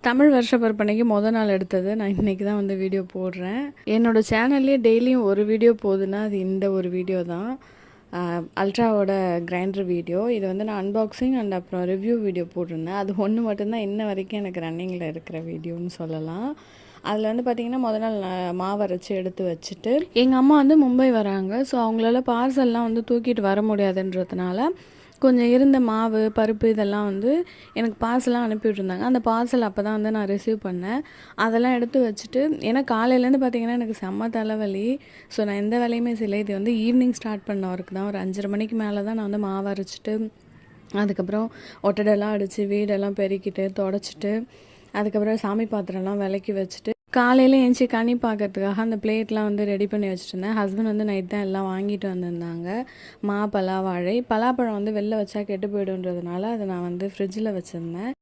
தமிழ் வருஷ பிறப்பன்னைக்கு நாள் எடுத்தது நான் இன்றைக்கி தான் வந்து வீடியோ போடுறேன். என்னோடய சேனல்லே டெய்லியும் ஒரு வீடியோ போகுதுன்னா அது இந்த ஒரு வீடியோ தான். அல்ட்ராவோட கிரைண்டர் வீடியோ. இது வந்து நான் அன்பாக்சிங் அண்ட் அப்புறம் ரிவ்யூ வீடியோ போட்டிருந்தேன். அது ஒன்று மட்டும்தான் இன்ன வரைக்கும் எனக்கு ரன்னிங்கில் இருக்கிற வீடியோன்னு சொல்லலாம். அதில் வந்து பார்த்திங்கன்னா நாள் மாவு அரைச்சி எடுத்து வச்சுட்டு எங்கள் அம்மா வந்து மும்பை வராங்க. ஸோ அவங்களால பார்சல்லாம் வந்து தூக்கிட்டு வர முடியாதுன்றதுனால கொஞ்சம் இருந்த மாவு பருப்பு இதெல்லாம் வந்து எனக்கு பார்சலாக அனுப்பிவிட்ருந்தாங்க. அந்த பார்சல் அப்போ தான் வந்து நான் ரிசீவ் பண்ணேன். அதெல்லாம் எடுத்து வச்சுட்டு ஏன்னா காலையிலேருந்து பார்த்திங்கன்னா எனக்கு செம்ம தலைவலி. ஸோ நான் எந்த வேலையுமே செய்யலை. இது வந்து ஈவினிங் ஸ்டார்ட் பண்ண ஒர்க் தான். ஒரு 5:30 மணிக்கு மேலே தான் நான் வந்து மாவு அரைச்சிட்டு அதுக்கப்புறம் ஒட்டடெல்லாம் அடித்து வீடெல்லாம் பெருக்கிட்டு தொடச்சிட்டு அதுக்கப்புறம் சாமி பாத்திரம்லாம் விளக்கி வச்சுட்டு காலையில் ஏஞ்சி கனி பார்க்கறதுக்காக அந்த பிளேட்லாம் வந்து ரெடி பண்ணி வச்சுருந்தேன். ஹஸ்பண்ட் வந்து நைட் தான் எல்லாம் வாங்கிட்டு வந்திருந்தாங்க. பலா வாழை பலாப்பழம் வந்து வெளில வச்சா கெட்டு போய்டுன்றதுனால அதை நான் வந்து ஃப்ரிட்ஜில் வச்சுருந்தேன்.